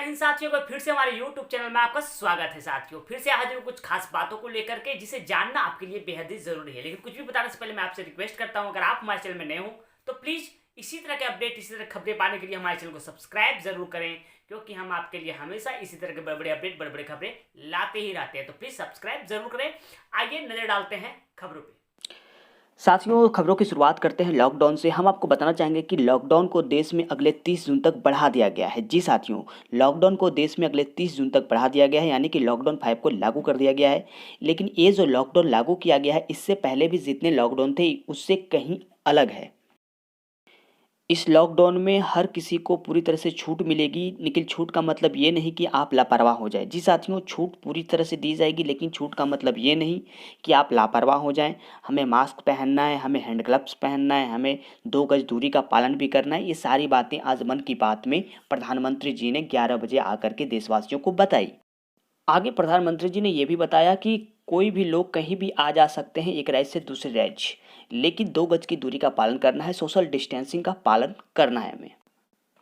हिंद साथियों को फिर से हमारे YouTube चैनल में आपका स्वागत है। साथियों फिर से हाजिर हूं कुछ खास बातों को लेकर के जिसे जानना आपके लिए बेहद ही जरूरी है। लेकिन कुछ भी बताने से पहले मैं आपसे रिक्वेस्ट करता हूं, अगर आप हमारे चैनल में नए हो तो प्लीज इसी तरह के अपडेट, इसी तरह खबरें पाने के लिए हमारे चैनल को सब्सक्राइब जरूर करें, क्योंकि हम आपके लिए हमेशा इसी तरह के बड़े बड़े अपडेट, बड़े बड़े खबरें लाते ही रहते हैं। तो प्लीज सब्सक्राइब जरूर करें। आइए नजर डालते हैं खबरों पे। साथियों, खबरों की शुरुआत करते हैं लॉकडाउन से। हम आपको बताना चाहेंगे कि लॉकडाउन को देश में अगले 30 जून तक बढ़ा दिया गया है। जी साथियों, लॉकडाउन को देश में अगले 30 जून तक बढ़ा दिया गया है, यानी कि लॉकडाउन 5 को लागू कर दिया गया है। लेकिन ये जो लॉकडाउन लागू किया गया है, इससे पहले भी जितने लॉकडाउन थे उससे कहीं अलग है। इस लॉकडाउन में हर किसी को पूरी तरह से छूट मिलेगी, लेकिन छूट का मतलब ये नहीं कि आप लापरवाह हो जाए। जी साथियों, छूट पूरी तरह से दी जाएगी, लेकिन छूट का मतलब ये नहीं कि आप लापरवाह हो जाएं। हमें मास्क पहनना है, हमें हैंड ग्लव्स पहनना है, हमें 2 गज दूरी का पालन भी करना है। ये सारी बातें आज मन की बात में प्रधानमंत्री जी ने 11 बजे आकर के देशवासियों को बताई। आगे प्रधानमंत्री जी ने ये भी बताया कि कोई भी लोग कहीं भी आ जा सकते हैं एक राज्य से दूसरे राज्य, लेकिन 2 गज की दूरी का पालन करना है, सोशल डिस्टेंसिंग का पालन करना है हमें।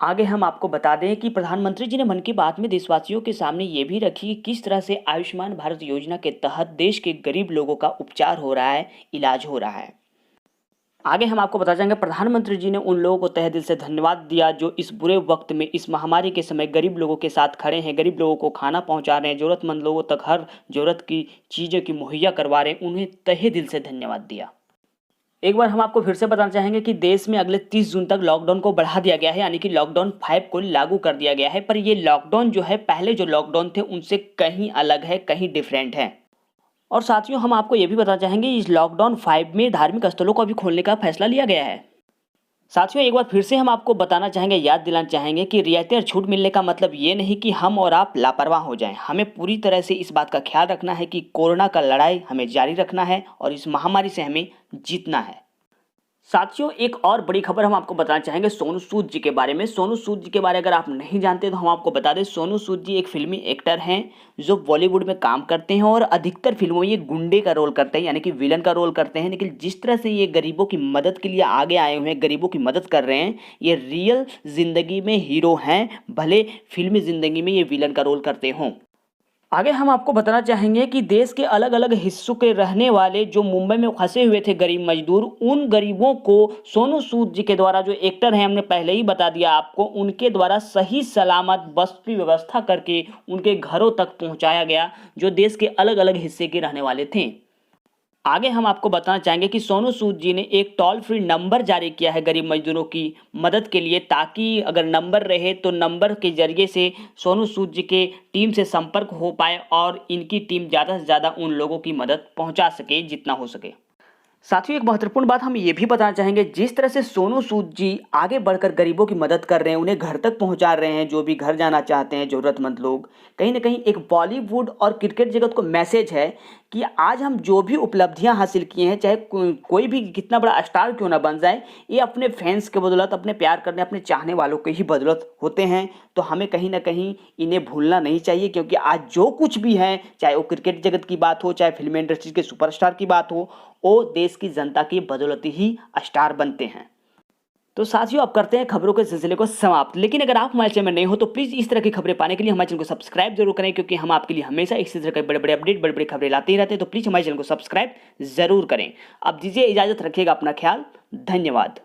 आगे हम आपको बता दें कि प्रधानमंत्री जी ने मन की बात में देशवासियों के सामने ये भी रखी कि किस तरह से आयुष्मान भारत योजना के तहत देश के गरीब लोगों का उपचार हो रहा है, इलाज हो रहा है। आगे हम आपको बता जाएंगे प्रधानमंत्री जी ने उन लोगों को तहे दिल से धन्यवाद दिया जो इस बुरे वक्त में, इस महामारी के समय गरीब लोगों के साथ खड़े हैं, गरीब लोगों को खाना पहुंचा रहे हैं, ज़रूरतमंद लोगों तक हर ज़रूरत की चीज़ों की मुहैया करवा रहे हैं। उन्हें तहे दिल से धन्यवाद दिया। एक बार हम आपको फिर से बताना चाहेंगे कि देश में अगले 30 जून तक लॉकडाउन को बढ़ा दिया गया है, यानी कि लॉकडाउन 5 को लागू कर दिया गया है। पर ये लॉकडाउन जो है, पहले जो लॉकडाउन थे उनसे कहीं अलग है, कहीं डिफरेंट है। और साथियों, हम आपको ये भी बताना चाहेंगे इस लॉकडाउन 5 में धार्मिक स्थलों को भी खोलने का फैसला लिया गया है। साथियों, एक बार फिर से हम आपको बताना चाहेंगे, याद दिलाना चाहेंगे कि रियायतें और छूट मिलने का मतलब ये नहीं कि हम और आप लापरवाह हो जाएं। हमें पूरी तरह से इस बात का ख्याल रखना है कि कोरोना का लड़ाई हमें जारी रखना है और इस महामारी से हमें जीतना है। साथियों, एक और बड़ी खबर हम आपको बताना चाहेंगे सोनू सूद जी के बारे में। सोनू सूद जी के बारे में अगर आप नहीं जानते तो हम आपको बता दें, सोनू सूद जी एक फिल्मी एक्टर हैं जो बॉलीवुड में काम करते हैं और अधिकतर फिल्मों में ये गुंडे का रोल करते हैं, यानी कि विलन का रोल करते हैं। लेकिन जिस तरह से ये गरीबों की मदद के लिए आगे आए हुए हैं, गरीबों की मदद कर रहे हैं, ये रियल जिंदगी में हीरो हैं, भले फिल्मी जिंदगी में ये विलन का रोल करते हों। आगे हम आपको बताना चाहेंगे कि देश के अलग अलग हिस्सों के रहने वाले जो मुंबई में फंसे हुए थे गरीब मजदूर, उन गरीबों को सोनू सूद जी के द्वारा, जो एक्टर हैं, हमने पहले ही बता दिया आपको, उनके द्वारा सही सलामत बस की व्यवस्था करके उनके घरों तक पहुंचाया गया, जो देश के अलग अलग हिस्से के रहने वाले थे। आगे हम आपको बताना चाहेंगे कि सोनू सूद जी ने एक टोल फ्री नंबर जारी किया है गरीब मजदूरों की मदद के लिए, ताकि अगर नंबर रहे तो नंबर के जरिए से सोनू सूद जी के टीम से संपर्क हो पाए और इनकी टीम ज़्यादा से ज़्यादा उन लोगों की मदद पहुंचा सके जितना हो सके। साथियों, एक महत्वपूर्ण बात हम ये भी बताना चाहेंगे, जिस तरह से सोनू सूद जी आगे बढ़कर गरीबों की मदद कर रहे हैं, उन्हें घर तक पहुंचा रहे हैं, जो भी घर जाना चाहते हैं ज़रूरतमंद लोग, कहीं ना कहीं एक बॉलीवुड और क्रिकेट जगत को मैसेज है कि आज हम जो भी उपलब्धियां हासिल किए हैं, चाहे कोई भी कितना बड़ा स्टार क्यों ना बन जाए, ये अपने फैंस के बदौलत, अपने प्यार करने, अपने चाहने वालों के ही बदौलत होते हैं। तो हमें कहीं ना कहीं इन्हें भूलना नहीं चाहिए, क्योंकि आज जो कुछ भी है, चाहे वो क्रिकेट जगत की बात हो, चाहे फिल्म इंडस्ट्री के सुपरस्टार की बात हो, वो देश की जनता की बदौलत ही स्टार बनते हैं। तो साथियों, अब करते हैं खबरों के सिलसिले को समाप्त। लेकिन अगर आप हमारे चैनल में नए हो तो प्लीज़ इस तरह की खबरें पाने के लिए हमारे चैनल को सब्सक्राइब जरूर करें, क्योंकि हम आपके लिए हमेशा इसी तरह के बड़े बड़े अपडेट, बड़े बड़े खबरें लाते ही रहते हैं। तो प्लीज़ हमारे चैनल को सब्सक्राइब जरूर करें। अब दीजिए इजाज़त, रखिएगा अपना ख्याल। धन्यवाद।